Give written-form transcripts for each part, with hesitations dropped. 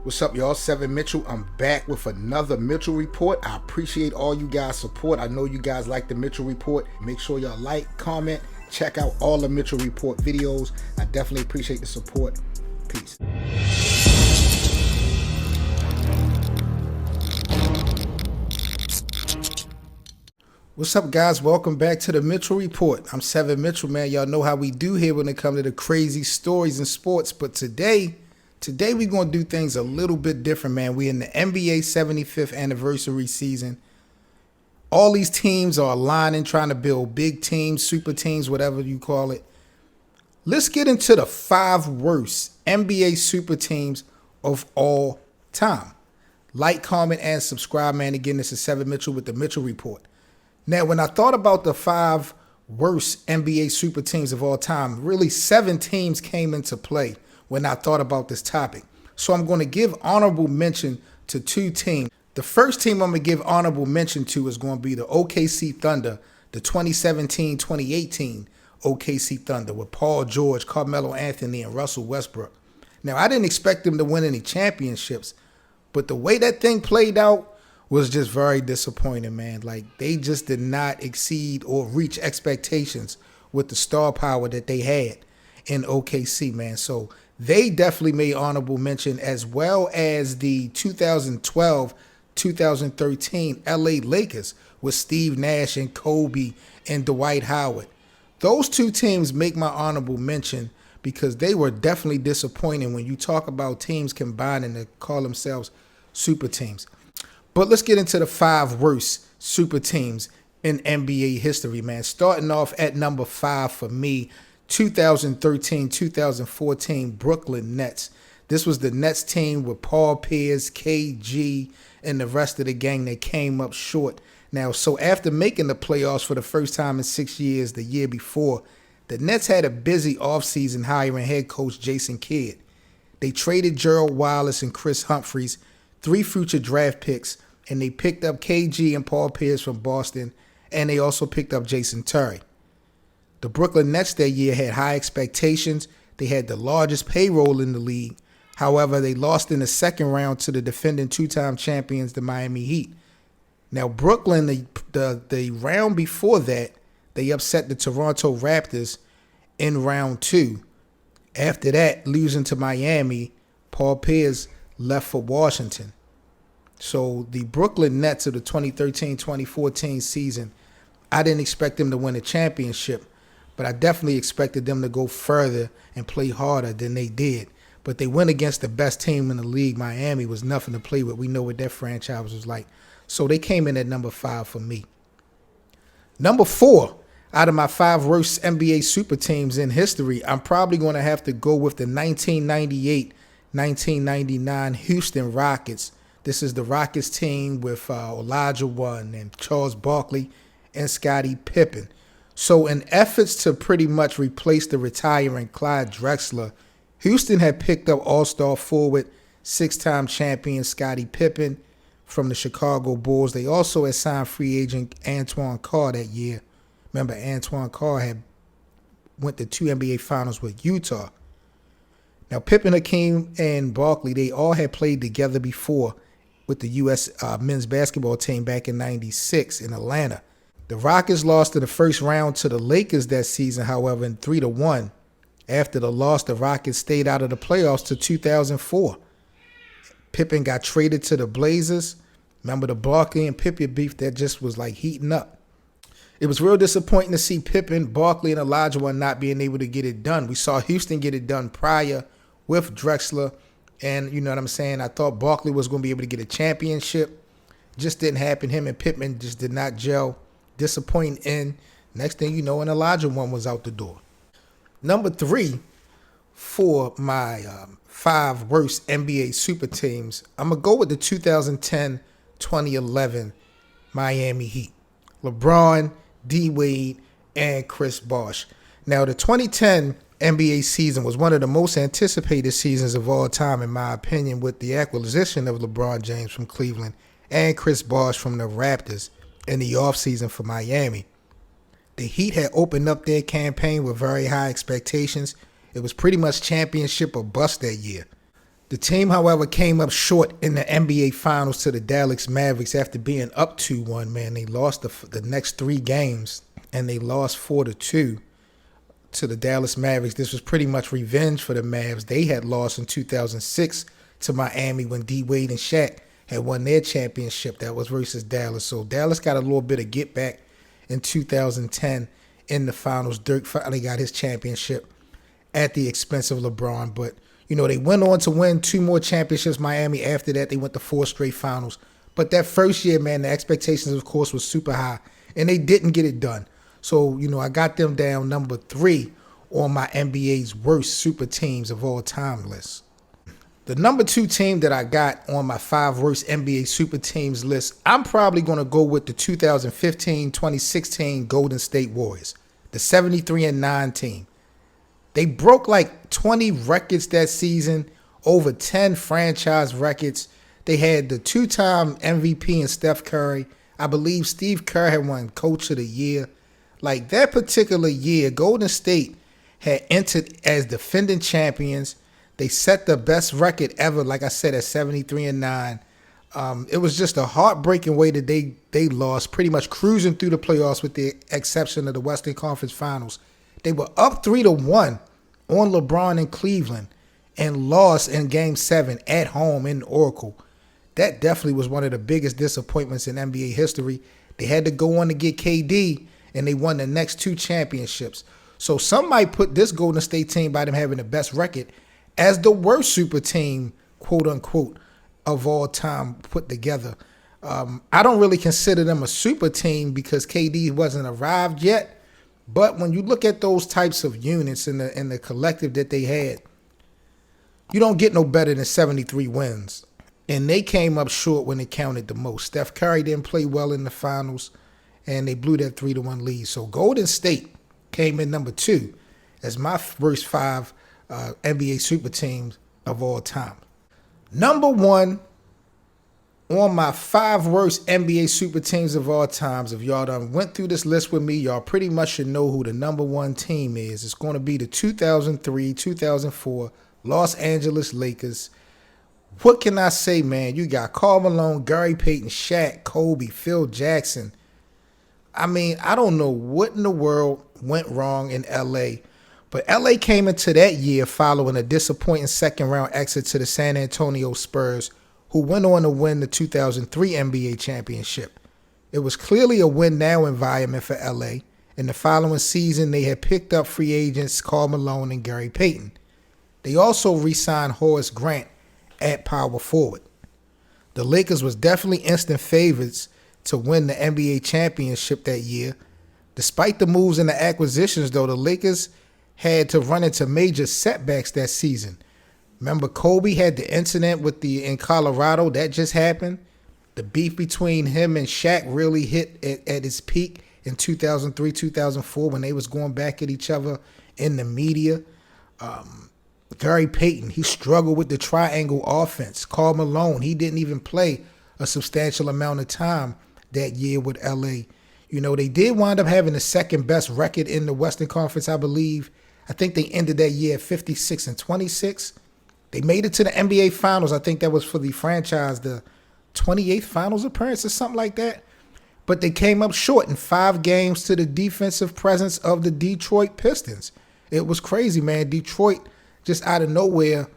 What's up, y'all? Seven Mitchell. I'm back with another Mitchell Report. I appreciate all you guys' support. I know you guys like the Mitchell Report. Make sure y'all like, comment, check out all the Mitchell Report videos. I definitely appreciate the support. Peace. What's up, guys? Welcome back to the Mitchell Report. I'm Seven Mitchell, man. Y'all know how we do here when it comes to the crazy stories in sports. But today we're going to do things a little bit different, man. We're in the NBA 75th anniversary season. All these teams are aligning, trying to build big teams, super teams, whatever you call it. Let's get into the 5 worst NBA super teams of all time. Like, comment, and subscribe, man. Again, this is Seven Mitchell with the Mitchell Report. Now, when I thought about the 5 worst NBA super teams of all time, really 7 teams came into play when I thought about this topic. So I'm going to give honorable mention to 2 teams. The first team I'm going to give honorable mention to is going to be the OKC Thunder, the 2017-2018 OKC Thunder with Paul George, Carmelo Anthony, and Russell Westbrook. Now, I didn't expect them to win any championships, but the way that thing played out was just very disappointing, man. Like, they just did not exceed or reach expectations with the star power that they had in OKC, man. So they definitely made honorable mention, as well as the 2012-2013 LA Lakers with Steve Nash and Kobe and Dwight Howard. Those 2 teams make my honorable mention because they were definitely disappointing when you talk about teams combining to call themselves super teams. But let's get into the 5 worst super teams in NBA history, man. Starting off at number 5 for me, 2013-2014 Brooklyn Nets. This was the Nets team with Paul Pierce, KG, and the rest of the gang that came up short. Now, so after making the playoffs for the first time in 6 years the year before, the Nets had a busy offseason hiring head coach Jason Kidd. They traded Gerald Wallace and Chris Humphries, 3 future draft picks, and they picked up KG and Paul Pierce from Boston, and they also picked up Jason Terry. The Brooklyn Nets that year had high expectations. They had the largest payroll in the league. However, they lost in the second round to the defending 2-time champions, the Miami Heat. Now, Brooklyn, the round before that, they upset the Toronto Raptors in round 2. After that, losing to Miami, Paul Pierce left for Washington. So the Brooklyn Nets of the 2013-2014 season, I didn't expect them to win a championship, but I definitely expected them to go further and play harder than they did. But they went against the best team in the league. Miami was nothing to play with. We know what that franchise was like. So they came in at number 5 for me. Number 4, out of my 5 worst NBA super teams in history, I'm probably going to have to go with the 1998-1999 Houston Rockets. This is the Rockets team with Olajuwon and Charles Barkley and Scottie Pippen. So in efforts to pretty much replace the retiring Clyde Drexler, Houston had picked up all-star forward, 6-time champion Scottie Pippen from the Chicago Bulls. They also had signed free agent Antoine Carr that year. Remember, Antoine Carr had went to 2 NBA Finals with Utah. Now, Pippen, Hakeem, and Barkley, they all had played together before with the U.S. Men's basketball team back in '96 in Atlanta. The Rockets lost in the first round to the Lakers that season, however, in 3-1. After the loss, the Rockets stayed out of the playoffs to 2004. Pippen got traded to the Blazers. Remember the Barkley and Pippen beef that just was like heating up. It was real disappointing to see Pippen, Barkley, and Olajuwon not being able to get it done. We saw Houston get it done prior with Drexler. And you know what I'm saying? I thought Barkley was going to be able to get a championship. Just didn't happen. Him and Pippen just did not gel. Disappointing end. Next thing you know, an Olajuwon was out the door. Number 3 for my 5 worst NBA super teams, I'm going to go with the 2010-2011 Miami Heat. LeBron, D. Wade, and Chris Bosh. Now, the 2010 NBA season was one of the most anticipated seasons of all time, in my opinion, with the acquisition of LeBron James from Cleveland and Chris Bosh from the Raptors in the offseason for Miami. The Heat had opened up their campaign with very high expectations. It was pretty much championship or bust that year. The team, however, came up short in the NBA Finals to the Dallas Mavericks after being up 2-1, man. They lost the next 3 games, and they lost 4-2 to the Dallas Mavericks. This was pretty much revenge for the Mavs. They had lost in 2006 to Miami when D. Wade and Shaq had won their championship. That was versus Dallas. So Dallas got a little bit of get back in 2010 in the finals. Dirk finally got his championship at the expense of LeBron. But, you know, they went on to win 2 more championships. Miami, after that, they went to 4 straight finals. But that first year, man, the expectations, of course, was super high. And they didn't get it done. So, you know, I got them down number 3 on my NBA's worst super teams of all time list. The number 2 team that I got on my 5 worst NBA super teams list, I'm probably going to go with the 2015-2016 Golden State Warriors, the 73-9 team. They broke like 20 records that season, over 10 franchise records. They had the 2-time MVP in Steph Curry. I believe Steve Kerr had won Coach of the Year. Like that particular year, Golden State had entered as defending champions. They set the best record ever, like I said, at 73-9. It was just a heartbreaking way that they lost, pretty much cruising through the playoffs with the exception of the Western Conference Finals. They were up 3-1 on LeBron in Cleveland and lost in Game 7 at home in Oracle. That definitely was one of the biggest disappointments in NBA history. They had to go on to get KD, and they won the next 2 championships. So some might put this Golden State team, by them having the best record, as the worst super team, quote unquote, of all time put together. I don't really consider them a super team because KD wasn't arrived yet. But when you look at those types of units in the collective that they had, you don't get no better than 73 wins. And they came up short when it counted the most. Steph Curry didn't play well in the finals, and they blew that 3-1 lead. So Golden State came in number 2 as my worst 5 NBA super teams of all time. Number 1 on my 5 worst NBA super teams of all times. If y'all done went through this list with me, y'all pretty much should know who the number 1 team is. It's going to be the 2003-2004 Los Angeles Lakers. What can I say, man? You got Karl Malone, Gary Payton, Shaq, Kobe, Phil Jackson. I mean, I don't know what in the world went wrong in L.A., but LA came into that year following a disappointing second-round exit to the San Antonio Spurs, who went on to win the 2003 NBA championship. It was clearly a win-now environment for LA. In the following season, they had picked up free agents Karl Malone and Gary Payton. They also re-signed Horace Grant at power forward. The Lakers was definitely instant favorites to win the NBA championship that year. Despite the moves and the acquisitions, though, the Lakers had to run into major setbacks that season. Remember, Kobe had the incident in Colorado. That just happened. The beef between him and Shaq really hit at its peak in 2003, 2004 when they was going back at each other in the media. Gary Payton, he struggled with the triangle offense. Karl Malone, he didn't even play a substantial amount of time that year with LA. You know, they did wind up having the second best record in the Western Conference, I believe. I think they ended that year at 56-26. They made it to the NBA Finals. I think that was for the franchise, the 28th Finals appearance or something like that. But they came up short in 5 games to the defensive presence of the Detroit Pistons. It was crazy, man. Detroit just out of nowhere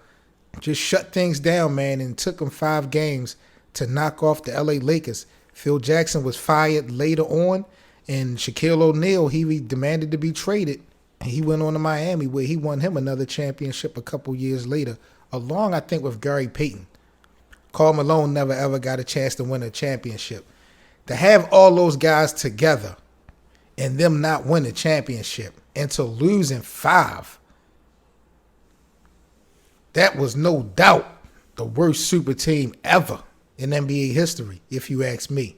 just shut things down, man, and took them 5 games to knock off the LA Lakers. Phil Jackson was fired later on, and Shaquille O'Neal, he demanded to be traded. And he went on to Miami, where he won him another championship a couple years later, along, I think, with Gary Payton. Karl Malone never, ever got a chance to win a championship. To have all those guys together and them not win a championship and to lose in 5, that was no doubt the worst super team ever in NBA history, if you ask me.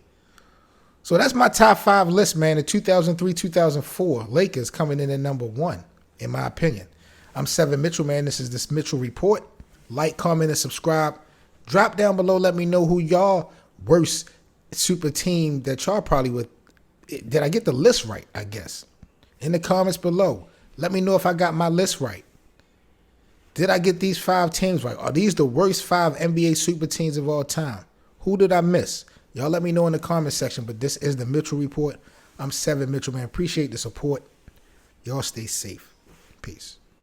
So that's my top 5 list, man. The 2003-2004 Lakers coming in at number 1, in my opinion. I'm Seven Mitchell, man. This is this Mitchell Report. Like, comment, and subscribe. Drop down below. Let me know who y'all worst super team that y'all probably would. Did I get the list right, I guess? In the comments below. Let me know if I got my list right. Did I get these 5 teams right? Are these the worst 5 NBA super teams of all time? Who did I miss? Y'all let me know in the comment section, but this is the Mitchell Report. I'm Seven Mitchell, man. Appreciate the support. Y'all stay safe. Peace.